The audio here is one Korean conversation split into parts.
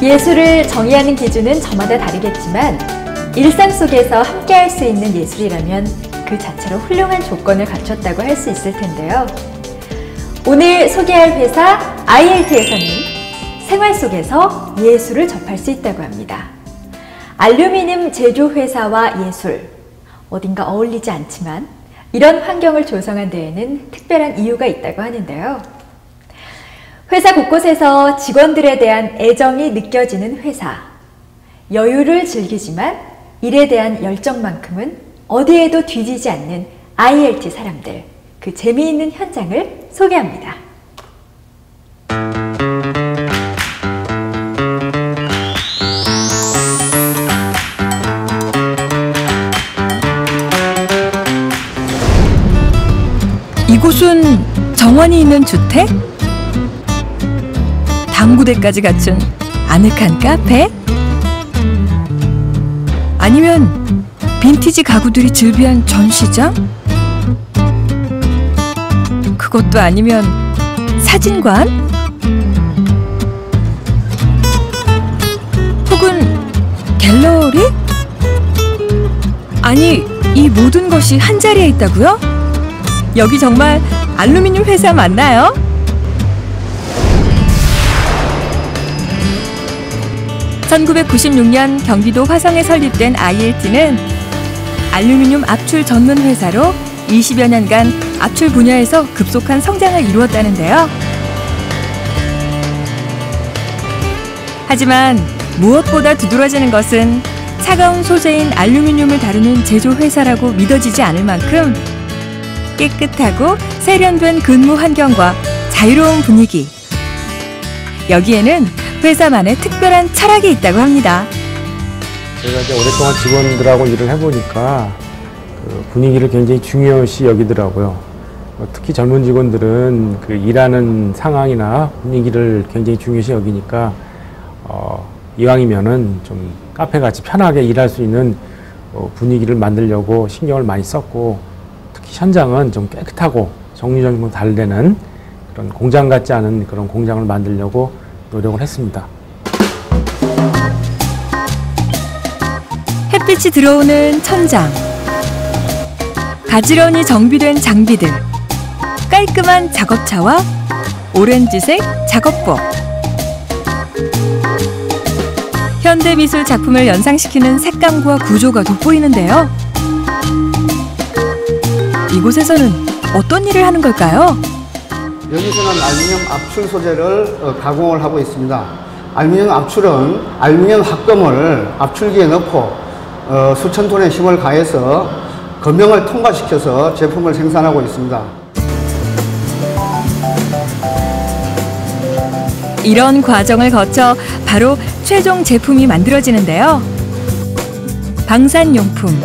예술을 정의하는 기준은 저마다 다르겠지만 일상 속에서 함께할 수 있는 예술이라면 그 자체로 훌륭한 조건을 갖췄다고 할 수 있을 텐데요. 오늘 소개할 회사 ILT에서는 생활 속에서 예술을 접할 수 있다고 합니다. 알루미늄 제조 회사와 예술, 어딘가 어울리지 않지만 이런 환경을 조성한 데에는 특별한 이유가 있다고 하는데요. 회사 곳곳에서 직원들에 대한 애정이 느껴지는 회사. 여유를 즐기지만 일에 대한 열정만큼은 어디에도 뒤지지 않는 ILT 사람들. 그 재미있는 현장을 소개합니다. 이곳은 정원이 있는 주택? 당구대까지 갖춘 아늑한 카페? 아니면 빈티지 가구들이 즐비한 전시장? 그것도 아니면 사진관? 혹은 갤러리? 아니, 이 모든 것이 한자리에 있다고요? 여기 정말 알루미늄 회사 맞나요? (1996년) 경기도 화성에 설립된 ILT는 알루미늄 압출 전문 회사로 20여 년간 압출 분야에서 급속한 성장을 이루었다는데요. 하지만 무엇보다 두드러지는 것은 차가운 소재인 알루미늄을 다루는 제조 회사라고 믿어지지 않을 만큼 깨끗하고 세련된 근무 환경과 자유로운 분위기. 여기에는 회사만의 특별한 철학이 있다고 합니다. 제가 이제 오랫동안 직원들하고 일을 해보니까 그 분위기를 굉장히 중요시 여기더라고요. 특히 젊은 직원들은 그 일하는 상황이나 분위기를 굉장히 중요시 여기니까 이왕이면은 좀 카페같이 편하게 일할 수 있는 분위기를 만들려고 신경을 많이 썼고, 특히 현장은 좀 깨끗하고 정리정돈 잘 되는 그런 공장 같지 않은 그런 공장을 만들려고 노력을 했습니다. 햇빛이 들어오는 천장, 가지런히 정비된 장비들, 깔끔한 작업차와 오렌지색 작업복. 현대미술 작품을 연상시키는 색감과 구조가 돋보이는데요. 이곳에서는 어떤 일을 하는 걸까요? 여기서는 알루미늄 압출 소재를 가공을 하고 있습니다. 알루미늄 압출은 알루미늄 합금을 압출기에 넣고 수천 톤의 힘을 가해서 검형을 통과시켜서 제품을 생산하고 있습니다. 이런 과정을 거쳐 바로 최종 제품이 만들어지는데요. 방산용품,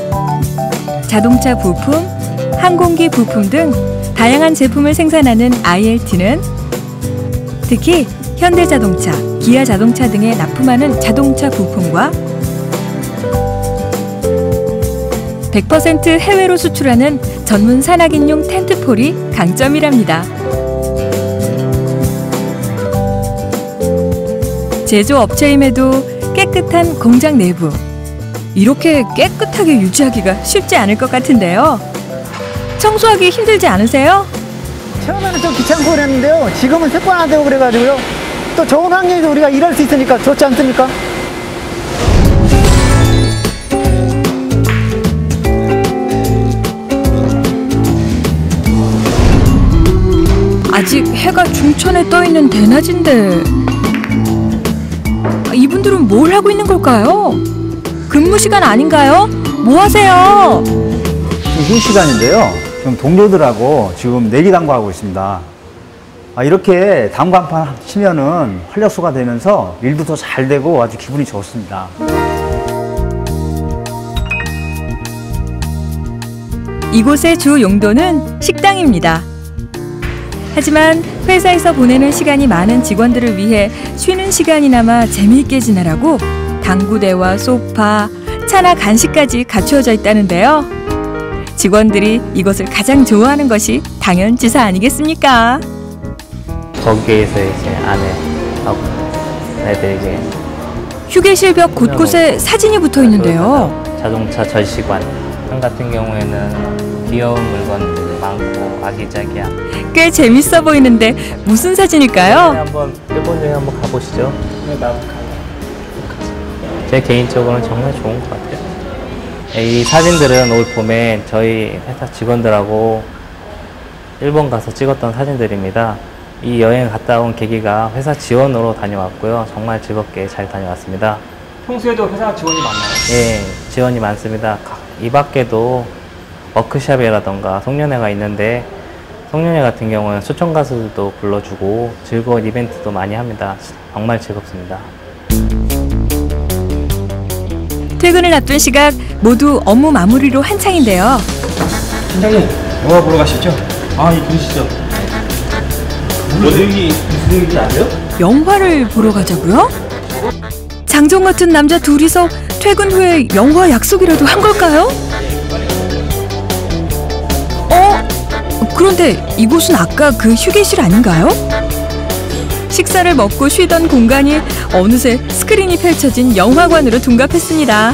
자동차 부품, 항공기 부품 등 다양한 제품을 생산하는 ILT는 특히 현대자동차, 기아자동차 등에 납품하는 자동차 부품과 100% 해외로 수출하는 전문 산악인용 텐트폴이 강점이랍니다. 제조업체임에도 깨끗한 공장 내부. 이렇게 깨끗하게 유지하기가 쉽지 않을 것 같은데요. 청소하기 힘들지 않으세요? 처음에는 좀 귀찮고 그랬는데요. 지금은 습관화되고 그래가지고요. 또 좋은 환경에서 우리가 일할 수 있으니까 좋지 않습니까? 아직 해가 중천에 떠있는 대낮인데 이분들은 뭘 하고 있는 걸까요? 근무 시간 아닌가요? 뭐 하세요? 휴 시간인데요. 지금 동료들하고 지금 내기 당구하고 있습니다. 이렇게 당구 한 판 치면은 활력소가 되면서 일도 더 잘 되고 아주 기분이 좋습니다. 이곳의 주 용도는 식당입니다. 하지만 회사에서 보내는 시간이 많은 직원들을 위해 쉬는 시간이나마 재미있게 지내라고 당구대와 소파, 차나 간식까지 갖추어져 있다는데요. 직원들이 이것을 가장 좋아하는 것이 당연지사 아니겠습니까? 거기에서 이제 안에 하고 애들에게 휴게실 벽 곳곳에 사진이 붙어 있는데요. 자동차 전시관 같은 경우에는 귀여운 물건들이 많고 아기자기한. 꽤 재밌어 보이는데 무슨 사진일까요? 한번 일본여행 한번 가보시죠. 네, 나도 가요. 제 개인적으로는 정말 좋은 것 같아요. 이 사진들은 올 봄에 저희 회사 직원들하고 일본 가서 찍었던 사진들입니다. 이 여행 갔다 온 계기가 회사 지원으로 다녀왔고요. 정말 즐겁게 잘 다녀왔습니다. 평소에도 회사 지원이 많나요? 예, 지원이 많습니다. 이 밖에도 워크숍이라던가 송년회가 있는데 송년회 같은 경우는 수천 가수들도 불러주고 즐거운 이벤트도 많이 합니다. 정말 즐겁습니다. 퇴근을 앞둔 시각 모두 업무 마무리로 한창인데요. 팀장님, 영화 보러 가시죠? 아, 이 보시죠. 무슨 얘기인지 아세요? 영화를 보러 가자고요? 장정 같은 남자 둘이서 퇴근 후에 영화 약속이라도 한 걸까요? 그런데 이곳은 아까 그 휴게실 아닌가요? 식사를 먹고 쉬던 공간이 어느새 스크린이 펼쳐진 영화관으로 둔갑했습니다.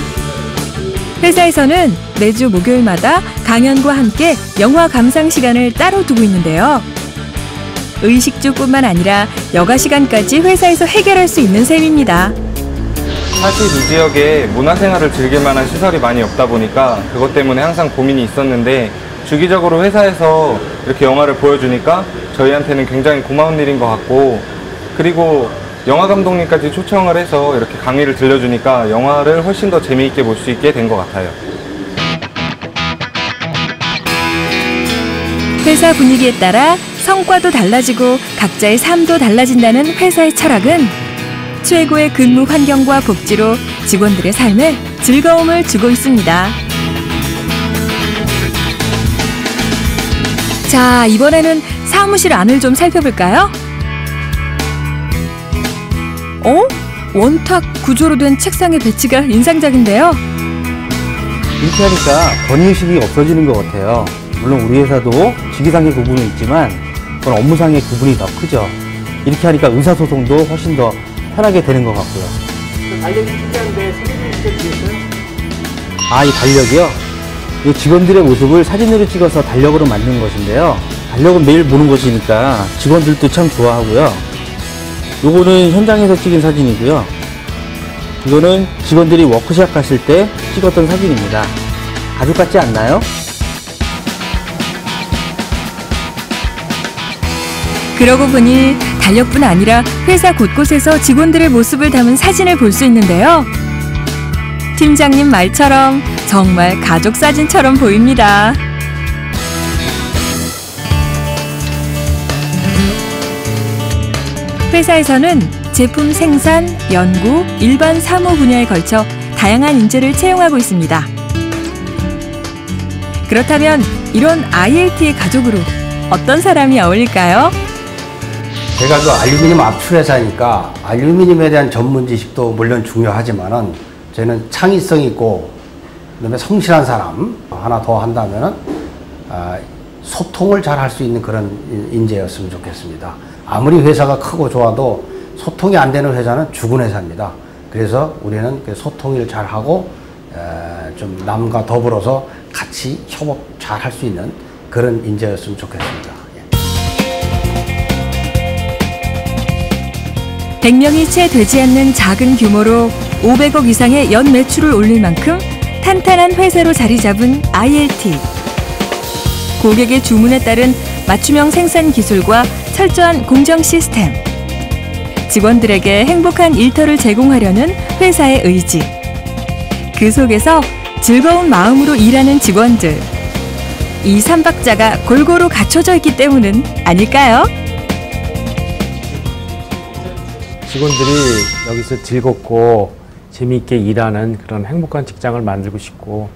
회사에서는 매주 목요일마다 강연과 함께 영화 감상 시간을 따로 두고 있는데요. 의식주뿐만 아니라 여가 시간까지 회사에서 해결할 수 있는 셈입니다. 사실 이 지역에 문화생활을 즐길 만한 시설이 많이 없다 보니까 그것 때문에 항상 고민이 있었는데 주기적으로 회사에서 이렇게 영화를 보여주니까 저희한테는 굉장히 고마운 일인 것 같고, 그리고 영화 감독님까지 초청을 해서 이렇게 강의를 들려주니까 영화를 훨씬 더 재미있게 볼 수 있게 된 것 같아요. 회사 분위기에 따라 성과도 달라지고 각자의 삶도 달라진다는 회사의 철학은 최고의 근무 환경과 복지로 직원들의 삶에 즐거움을 주고 있습니다. 자, 이번에는 사무실 안을 좀 살펴볼까요? 원탁 구조로 된 책상의 배치가 인상적인데요. 이렇게 하니까 번의식이 없어지는 것 같아요. 물론 우리 회사도 직위상의 구분은 있지만 그건 업무상의 구분이 더 크죠. 이렇게 하니까 의사소통도 훨씬 더 편하게 되는 것 같고요. 달력이 특이한데 사진을 찍어주셨어요? 이 달력이요? 이 직원들의 모습을 사진으로 찍어서 달력으로 만든 것인데요. 달력은 매일 보는 것이니까 직원들도 참 좋아하고요. 요거는 현장에서 찍은 사진이고요. 이거는 직원들이 워크숍 갔을 때 찍었던 사진입니다. 가족 같지 않나요? 그러고 보니 달력뿐 아니라 회사 곳곳에서 직원들의 모습을 담은 사진을 볼 수 있는데요. 팀장님 말처럼 정말 가족 사진처럼 보입니다. 회사에서는 제품 생산, 연구, 일반 사무 분야에 걸쳐 다양한 인재를 채용하고 있습니다. 그렇다면 이런 ILT의 가족으로 어떤 사람이 어울릴까요? 제가 그 알루미늄 압출 회사니까 알루미늄에 대한 전문 지식도 물론 중요하지만은 저는 창의성 있고 그다음에 성실한 사람 하나 더 한다면은 소통을 잘 할 수 있는 그런 인재였으면 좋겠습니다. 아무리 회사가 크고 좋아도 소통이 안 되는 회사는 죽은 회사입니다. 그래서 우리는 그 소통을 잘 하고 좀 남과 더불어서 같이 협업 잘 할 수 있는 그런 인재였으면 좋겠습니다. 100명이 채 되지 않는 작은 규모로 500억 이상의 연 매출을 올릴 만큼 탄탄한 회사로 자리 잡은 ILT. 고객의 주문에 따른 맞춤형 생산 기술과 철저한 공정 시스템. 직원들에게 행복한 일터를 제공하려는 회사의 의지. 그 속에서 즐거운 마음으로 일하는 직원들. 이 삼박자가 골고루 갖춰져 있기 때문은 아닐까요? 직원들이 여기서 즐겁고 재미있게 일하는 그런 행복한 직장을 만들고 싶고,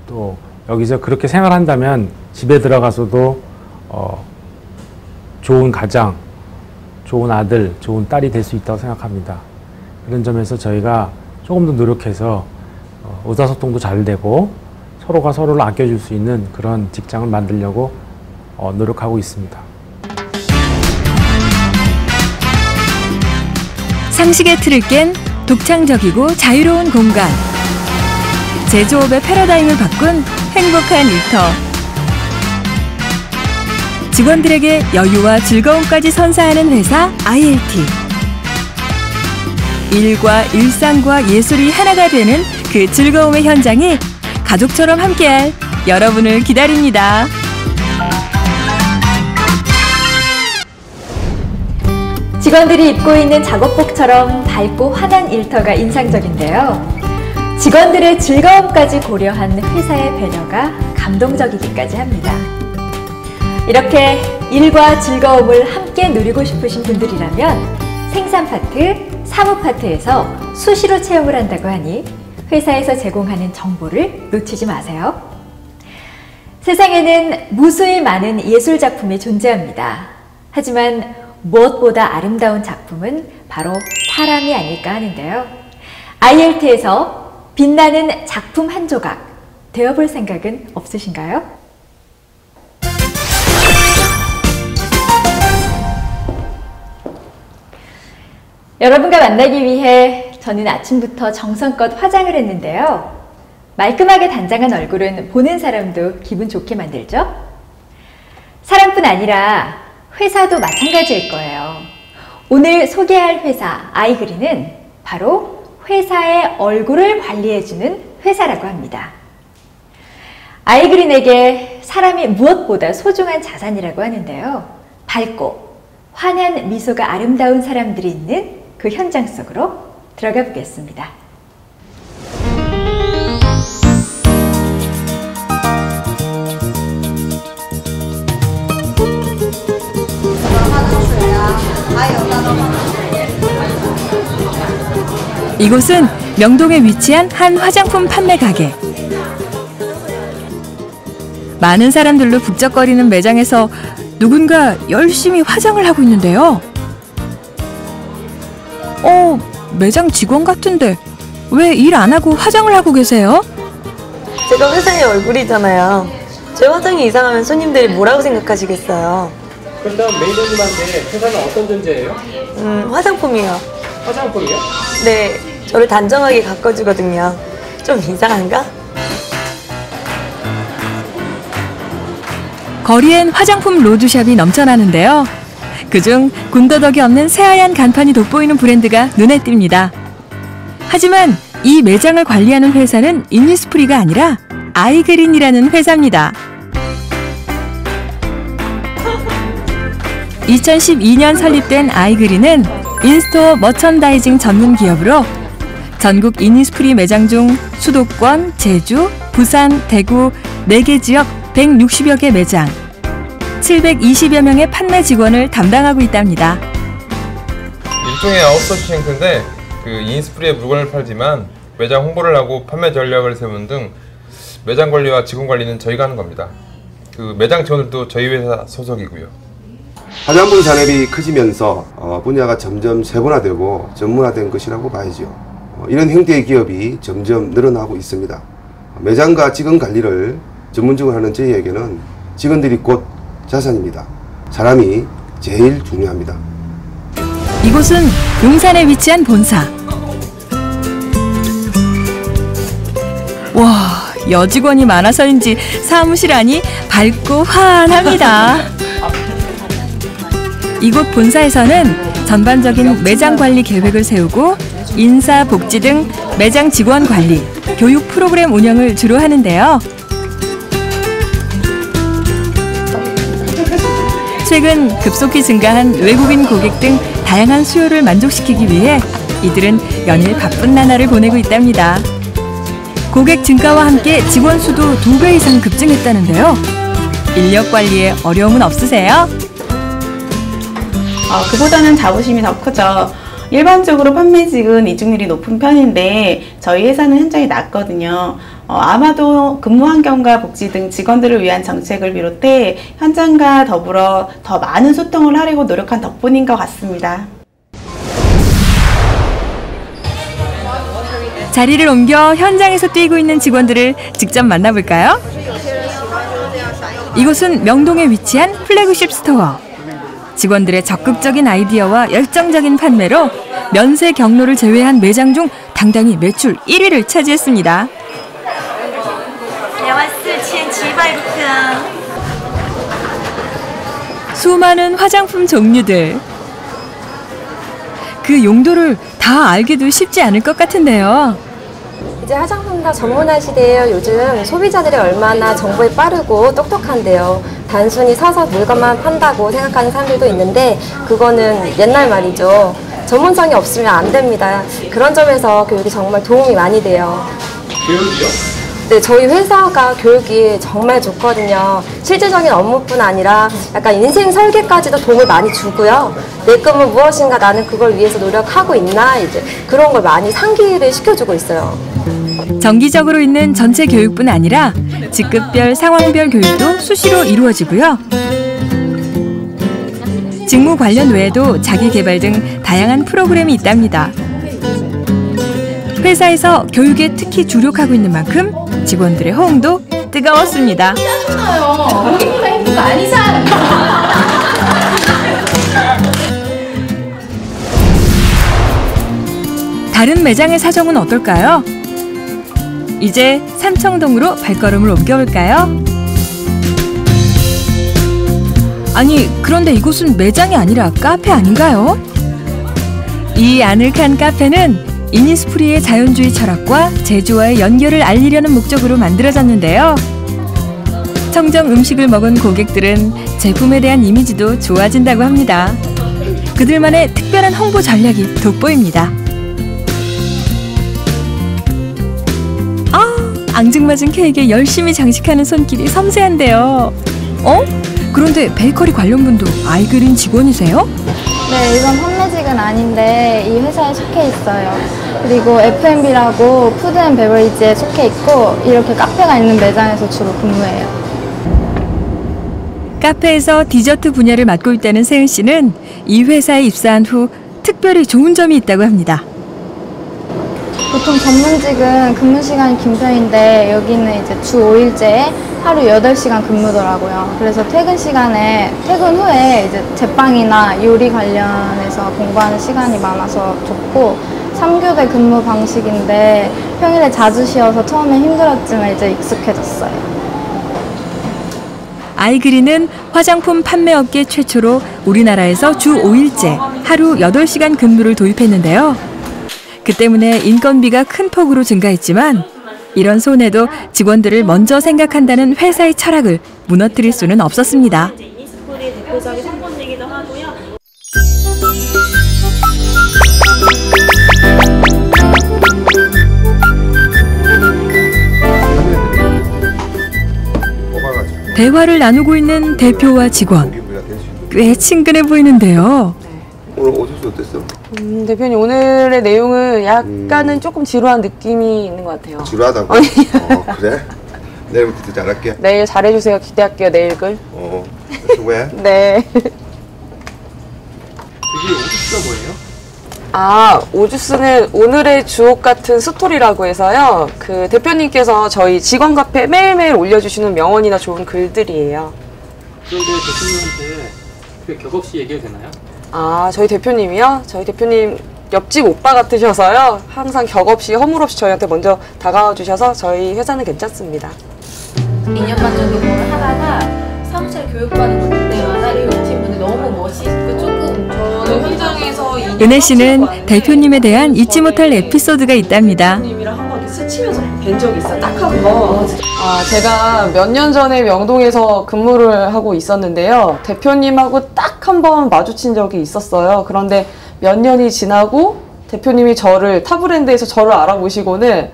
또 여기서 그렇게 생활한다면 집에 들어가서도 좋은 가장, 좋은 아들, 좋은 딸이 될 수 있다고 생각합니다. 그런 점에서 저희가 조금 더 노력해서 의사소통도 잘 되고 서로가 서로를 아껴줄 수 있는 그런 직장을 만들려고 노력하고 있습니다. 상식의 틀을 깬 독창적이고 자유로운 공간. 제조업의 패러다임을 바꾼 행복한 일터. 직원들에게 여유와 즐거움까지 선사하는 회사 ILT. 일과 일상과 예술이 하나가 되는 그 즐거움의 현장이 가족처럼 함께할 여러분을 기다립니다. 직원들이 입고 있는 작업복처럼 밝고 환한 일터가 인상적인데요. 직원들의 즐거움까지 고려한 회사의 배려가 감동적이기까지 합니다. 이렇게 일과 즐거움을 함께 누리고 싶으신 분들이라면 생산파트, 사무파트에서 수시로 체험을 한다고 하니 회사에서 제공하는 정보를 놓치지 마세요. 세상에는 무수히 많은 예술작품이 존재합니다. 하지만 무엇보다 아름다운 작품은 바로 사람이 아닐까 하는데요. ILT에서 빛나는 작품 한 조각 되어볼 생각은 없으신가요? 여러분과 만나기 위해 저는 아침부터 정성껏 화장을 했는데요. 말끔하게 단장한 얼굴은 보는 사람도 기분 좋게 만들죠? 사람뿐 아니라 회사도 마찬가지일 거예요. 오늘 소개할 회사 아이그린은 바로 회사의 얼굴을 관리해주는 회사라고 합니다. 아이그린에게 사람이 무엇보다 소중한 자산이라고 하는데요. 밝고 환한 미소가 아름다운 사람들이 있는 그 현장 속으로 들어가 보겠습니다. 이곳은 명동에 위치한 한 화장품 판매 가게. 많은 사람들로 북적거리는 매장에서 누군가 열심히 화장을 하고 있는데요. 매장 직원 같은데 왜 일 안 하고 화장을 하고 계세요? 제가 회사의 얼굴이잖아요. 제 화장이 이상하면 손님들이 뭐라고 생각하시겠어요? 그럼 매니저님한테 회사는 어떤 존재예요? 화장품이요. 화장품이요? 네, 저를 단정하게 가꿔주거든요. 좀 이상한가? 거리엔 화장품 로드샵이 넘쳐나는데요. 그중 군더더기 없는 새하얀 간판이 돋보이는 브랜드가 눈에 띕니다. 하지만 이 매장을 관리하는 회사는 이니스프리가 아니라 아이그린이라는 회사입니다. 2012년 설립된 아이그린은 인스토어 머천다이징 전문 기업으로 전국 이니스프리 매장 중 수도권, 제주, 부산, 대구 4개 지역 160여 개 매장, 720여 명의 판매 직원을 담당하고 있답니다. 일종의 아웃소싱 행태인데 이니스프리의 물건을 팔지만 매장 홍보를 하고 판매 전략을 세우는 등 매장 관리와 직원 관리는 저희가 하는 겁니다. 매장 직원들도 저희 회사 소속이고요. 화장품 산업이 커지면서 분야가 점점 세분화되고 전문화된 것이라고 봐야죠. 이런 형태의 기업이 점점 늘어나고 있습니다. 매장과 직원 관리를 전문적으로 하는 저희에게는 직원들이 곧 자산입니다. 사람이 제일 중요합니다. 이곳은 용산에 위치한 본사. 와, 여직원이 많아서인지 사무실 안이 밝고 환합니다. 이곳 본사에서는 전반적인 매장 관리 계획을 세우고 인사, 복지 등 매장 직원 관리, 교육 프로그램 운영을 주로 하는데요. 최근 급속히 증가한 외국인 고객 등 다양한 수요를 만족시키기 위해 이들은 연일 바쁜 나날을 보내고 있답니다. 고객 증가와 함께 직원 수도 2배 이상 급증했다는데요. 인력 관리에 어려움은 없으세요? 그보다는 자부심이 더 크죠. 일반적으로 판매직은 이직률이 높은 편인데 저희 회사는 현장이 낮거든요. 아마도 근무 환경과 복지 등 직원들을 위한 정책을 비롯해 현장과 더불어 더 많은 소통을 하려고 노력한 덕분인 것 같습니다. 자리를 옮겨 현장에서 뛰고 있는 직원들을 직접 만나볼까요? 이곳은 명동에 위치한 플래그십 스토어. 직원들의 적극적인 아이디어와 열정적인 판매로 면세 경로를 제외한 매장 중 당당히 매출 1위를 차지했습니다. 수많은 화장품 종류들. 그 용도를 다 알기도 쉽지 않을 것 같은데요. 이제 화장품 다 전문화 시대예요. 요즘 소비자들이 얼마나 정보에 빠르고 똑똑한데요. 단순히 서서 물건만 판다고 생각하는 사람들도 있는데 그거는 옛날 말이죠. 전문성이 없으면 안 됩니다. 그런 점에서 교육이 정말 도움이 많이 돼요. 교육이요? 네, 저희 회사가 교육이 정말 좋거든요. 실질적인 업무뿐 아니라 약간 인생 설계까지도 도움을 많이 주고요. 내 꿈은 무엇인가, 나는 그걸 위해서 노력하고 있나, 이제 그런 걸 많이 상기를 시켜주고 있어요. 정기적으로 있는 전체 교육뿐 아니라 직급별, 상황별 교육도 수시로 이루어지고요. 직무 관련 외에도 자기 개발 등 다양한 프로그램이 있답니다. 회사에서 교육에 특히 주력하고 있는 만큼 직원들의 호응도 뜨거웠습니다. 다른 매장의 사정은 어떨까요? 이제 삼청동으로 발걸음을 옮겨볼까요? 아니, 그런데 이곳은 매장이 아니라 카페 아닌가요? 이 아늑한 카페는 이니스프리의 자연주의 철학과 제주와의 연결을 알리려는 목적으로 만들어졌는데요. 청정 음식을 먹은 고객들은 제품에 대한 이미지도 좋아진다고 합니다. 그들만의 특별한 홍보 전략이 돋보입니다. 앙증맞은 케이크에 열심히 장식하는 손길이 섬세한데요. 그런데 베이커리 관련 분도 아이그린 직원이세요? 네, 이건 판매직은 아닌데 이 회사에 속해 있어요. 그리고 F&B라고 푸드 앤 베버리지에 속해 있고 이렇게 카페가 있는 매장에서 주로 근무해요. 카페에서 디저트 분야를 맡고 있다는 세은 씨는 이 회사에 입사한 후 특별히 좋은 점이 있다고 합니다. 보통 전문직은 근무 시간이 긴 편인데 여기는 이제 주 5일째에 하루 8시간 근무더라고요. 그래서 퇴근 후에 이제 제빵이나 요리 관련해서 공부하는 시간이 많아서 좋고 3교대 근무 방식인데 평일에 자주 쉬어서 처음엔 힘들었지만 이제 익숙해졌어요. 아이그린은 화장품 판매업계 최초로 우리나라에서 주 5일째 하루 8시간 근무를 도입했는데요. 그 때문에 인건비가 큰 폭으로 증가했지만 이런 손해도 직원들을 먼저 생각한다는 회사의 철학을 무너뜨릴 수는 없었습니다. 이니스프리 대표적인 상품이기도 하고요. 대화를 나누고 있는 대표와 직원. 꽤 친근해 보이는데요. 오늘 오셔서 어땠어? 대표님 오늘의 내용은 약간은 조금 지루한 느낌이 있는 것 같아요. 지루하다고? 그래? 내일부터 잘할게. 내일 잘해주세요. 기대할게요. 내일 글. 수고해. 네. 이게 오주스가 뭐예요? 오주스는 오늘의 주옥 같은 스토리라고 해서요. 그 대표님께서 저희 직원 카페에 매일매일 올려주시는 명언이나 좋은 글들이에요. 그런데 대표님한테 그 격없이 얘기해도 되나요? 저희 대표님이요? 저희 대표님 옆집 오빠 같으셔서요. 항상 격없이 허물없이 저희한테 먼저 다가와 주셔서 저희 회사는 괜찮습니다. 2년 반 정도 뭘 하다가 사무실 교육받는 때마다 이 팀분들 너무 멋있고 조금 저는 현장에서 은혜 씨는 대표님에 대한 잊지 못할 에피소드가 있답니다. 대표님이랑 한 번 스치면서 뵌 적이 있어요. 딱 한 번. 제가 몇 년 전에 명동에서 근무를 하고 있었는데요. 대표님하고 딱 한 번 마주친 적이 있었어요. 그런데 몇 년이 지나고 대표님이 타브랜드에서 저를 알아보시고는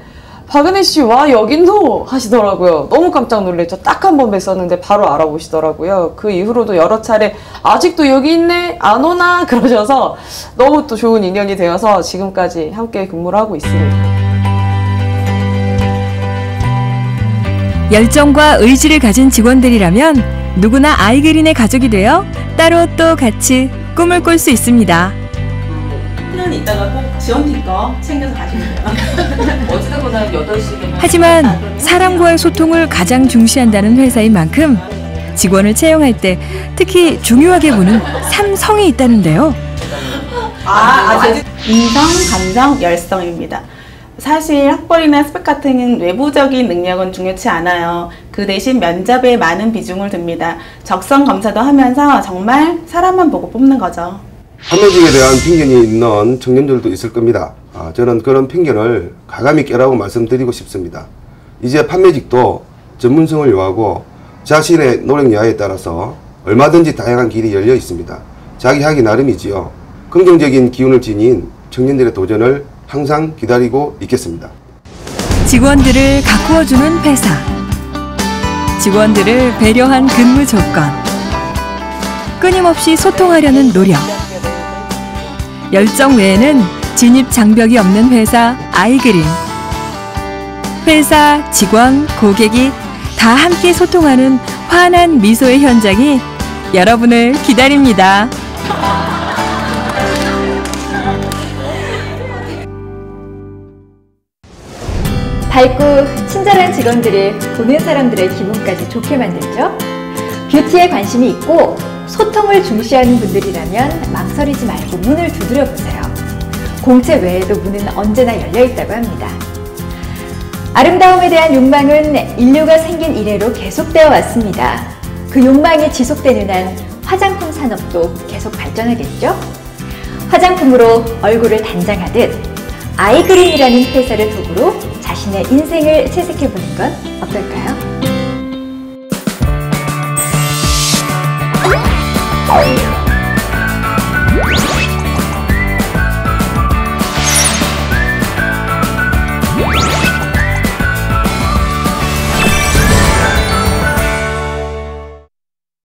박은혜 씨 와 여긴도 하시더라고요. 너무 깜짝 놀랐죠. 딱 한 번 뵀었는데 바로 알아보시더라고요. 그 이후로도 여러 차례 아직도 여기 있네? 안 오나? 그러셔서 너무 또 좋은 인연이 되어서 지금까지 함께 근무를 하고 있습니다. 열정과 의지를 가진 직원들이라면 누구나 아이그린의 가족이 되어 따로 또 같이 꿈을 꿀 수 있습니다. 시간이 있다가 꼭 지원팀 거 챙겨서 가시면 돼요. 어찌되거나 8시면. 하지만 사람과의 소통을 가장 중시한다는 회사인 만큼 직원을 채용할 때 특히 중요하게 보는 3성이 있다는데요. 아직 인성, 감성, 열성입니다. 사실 학벌이나 스펙 같은 외부적인 능력은 중요치 않아요. 그 대신 면접에 많은 비중을 둡니다. 적성 검사도 하면서 정말 사람만 보고 뽑는 거죠. 판매직에 대한 편견이 있는 청년들도 있을 겁니다. 저는 그런 편견을 가감히 깨라고 말씀드리고 싶습니다. 이제 판매직도 전문성을 요하고 자신의 노력 여하에 따라서 얼마든지 다양한 길이 열려 있습니다. 자기 하기 나름이지요. 긍정적인 기운을 지닌 청년들의 도전을 항상 기다리고 있겠습니다. 직원들을 가꾸어주는 회사, 직원들을 배려한 근무 조건, 끊임없이 소통하려는 노력, 열정 외에는 진입 장벽이 없는 회사 아이그린. 회사, 직원, 고객이 다 함께 소통하는 환한 미소의 현장이 여러분을 기다립니다. 밝고 친절한 직원들이 보는 사람들의 기분까지 좋게 만들죠. 뷰티에 관심이 있고 소통을 중시하는 분들이라면 망설이지 말고 문을 두드려 보세요. 공채 외에도 문은 언제나 열려 있다고 합니다. 아름다움에 대한 욕망은 인류가 생긴 이래로 계속되어 왔습니다. 그 욕망이 지속되는 한 화장품 산업도 계속 발전하겠죠? 화장품으로 얼굴을 단장하듯 아이그린이라는 회사를 도구로 자신의 인생을 채색해보는 건 어떨까요?